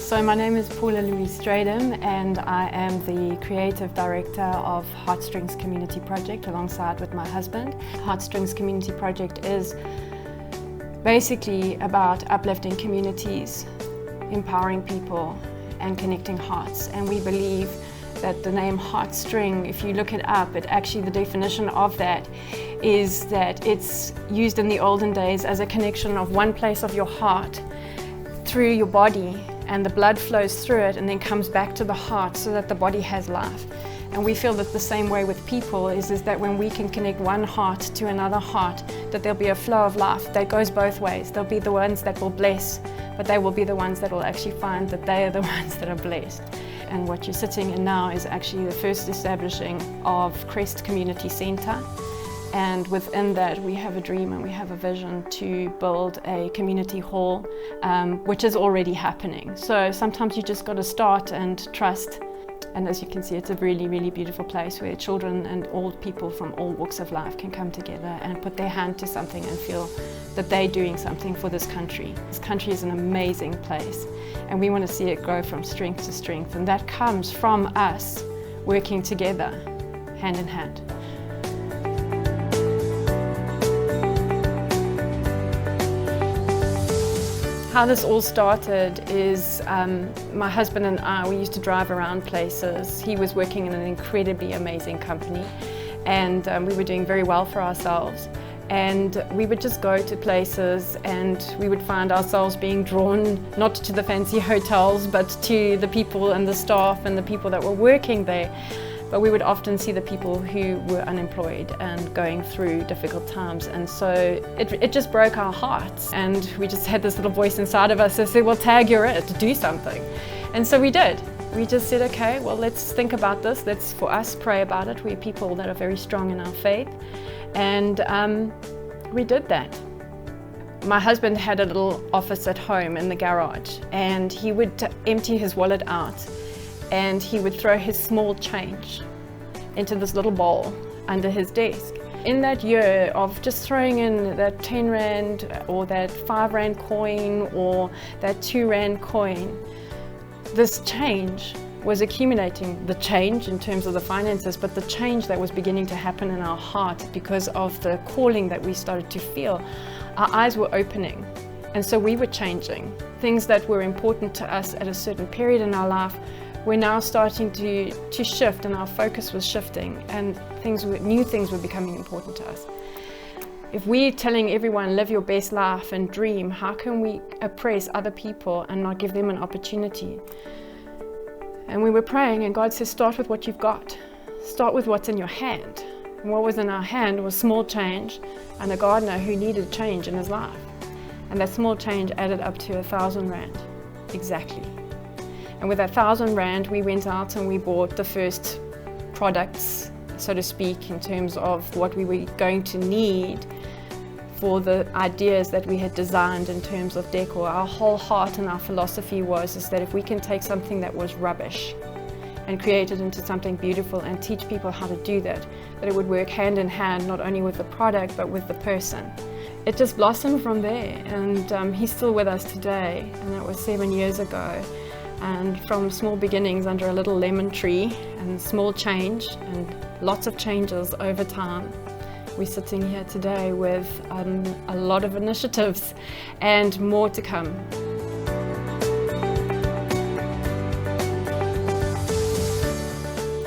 So my name is Paula Strydom and I am the Creative Director of Heartstrings Community Project alongside with my husband. Heartstrings Community Project is basically about uplifting communities, empowering people and connecting hearts. And we believe that the name Heartstring, if you look it up, the definition of that is that it's used in the olden days as a connection of one place of your heart through your body, and the blood flows through it and then comes back to the heart so that the body has life. And we feel that the same way with people is that when we can connect one heart to another heart, that there'll be a flow of life that goes both ways. There'll be the ones that will bless, but they will be the ones that will actually find that they are the ones that are blessed. And what you're sitting in now is actually the first establishing of Crest Community Centre. And within that, we have a dream and we have a vision to build a community hall, which is already happening. So sometimes you just got to start and trust. And as you can see, it's a really, really beautiful place where children and old people from all walks of life can come together and put their hand to something and feel that they're doing something for this country. This country is an amazing place, and we want to see it grow from strength to strength. And that comes from us working together, hand in hand. How this all started is my husband and I, we used to drive around places. He was working in an incredibly amazing company, and we were doing very well for ourselves. And we would just go to places and we would find ourselves being drawn not to the fancy hotels, but to the people and the staff and the people that were working there. But we would often see the people who were unemployed and going through difficult times, and so it just broke our hearts. And we just had this little voice inside of us that said, well, Tag, you're it, do something. And so we did. We just said, okay, well, let's think about this. Let's, for us, pray about it. We're people that are very strong in our faith. And we did that. My husband had a little office at home in the garage, and he would empty his wallet out and he would throw his small change into this little bowl under his desk. In that year of just throwing in that 10 Rand or that 5 Rand coin or that 2 Rand coin, this change was accumulating, the change in terms of the finances, but the change that was beginning to happen in our heart because of the calling that we started to feel. Our eyes were opening, and so we were changing. Things that were important to us at a certain period in our life, we're now starting to shift, and our focus was shifting, and new things were becoming important to us. If we're telling everyone, live your best life and dream, how can we oppress other people and not give them an opportunity? And we were praying, and God says, start with what you've got. Start with what's in your hand. And what was in our hand was small change and a gardener who needed change in his life. And that small change added up to 1,000 Rand, exactly. And with that 1,000 Rand, we went out and we bought the first products, so to speak, in terms of what we were going to need for the ideas that we had designed in terms of decor. Our whole heart and our philosophy is that if we can take something that was rubbish and create it into something beautiful and teach people how to do that it would work hand in hand, not only with the product, but with the person. It just blossomed from there, and he's still with us today, and that was 7 years ago. And from small beginnings under a little lemon tree and small change and lots of changes over time, we're sitting here today with a lot of initiatives and more to come.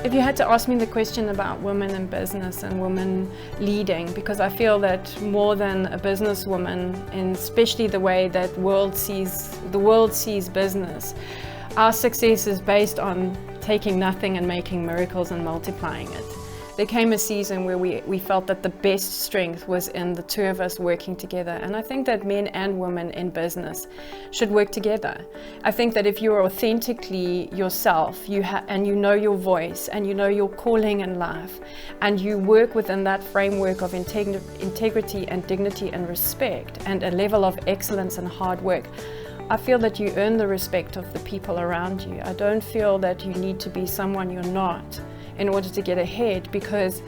If you had to ask me the question about women in business and women leading, because I feel that more than a businesswoman, and especially the way that the world sees business, our success is based on taking nothing and making miracles and multiplying it. There came a season where we felt that the best strength was in the two of us working together. And I think that men and women in business should work together. I think that if you're authentically yourself, and you know your voice, and you know your calling in life, and you work within that framework of integrity and dignity and respect, and a level of excellence and hard work, I feel that you earn the respect of the people around you. I don't feel that you need to be someone you're not in order to get ahead, because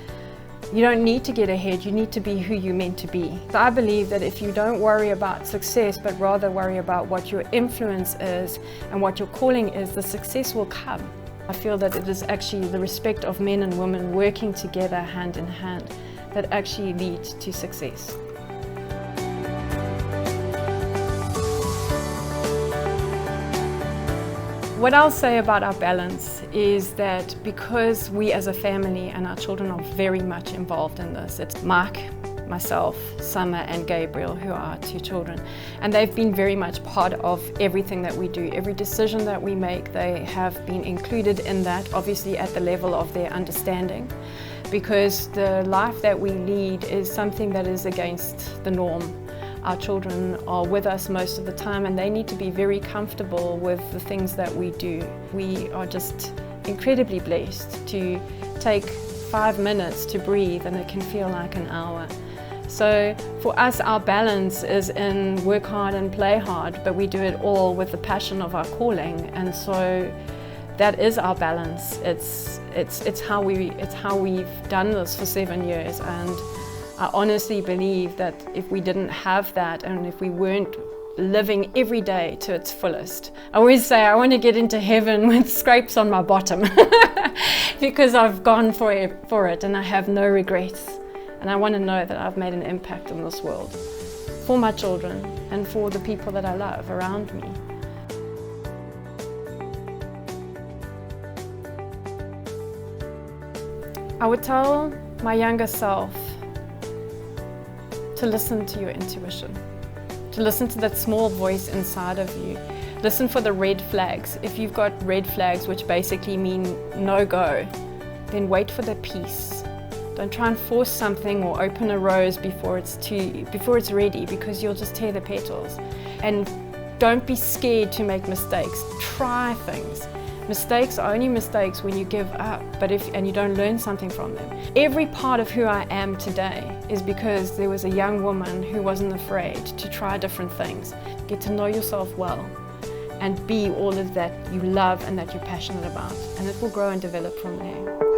You don't need to get ahead, you need to be who you're meant to be. So I believe that if you don't worry about success, but rather worry about what your influence is and what your calling is, the success will come. I feel that it is actually the respect of men and women working together hand in hand that actually leads to success. What I'll say about our balance is that because we as a family and our children are very much involved in this, it's Mike, myself, Summer and Gabriel, who are our 2 children, and they've been very much part of everything that we do. Every decision that we make, they have been included in that, obviously at the level of their understanding, because the life that we lead is something that is against the norm. Our children are with us most of the time and they need to be very comfortable with the things that we do. We are just incredibly blessed to take 5 minutes to breathe and it can feel like an hour. So for us, our balance is in work hard and play hard, but we do it all with the passion of our calling, and so that is our balance. It's how we've done this for 7 years, and I honestly believe that if we didn't have that and if we weren't living every day to its fullest, I always say I want to get into heaven with scrapes on my bottom because I've gone for it and I have no regrets, and I want to know that I've made an impact in this world for my children and for the people that I love around me. I would tell my younger self to listen to your intuition, to listen to that small voice inside of you. Listen for the red flags. If you've got red flags, which basically mean no go, then wait for the peace. Don't try and force something or open a rose before it's ready, because you'll just tear the petals. And don't be scared to make mistakes. Try things. Mistakes are only mistakes when you give up, and you don't learn something from them. Every part of who I am today is because there was a young woman who wasn't afraid to try different things. Get to know yourself well and be all of that you love and that you're passionate about, and it will grow and develop from there.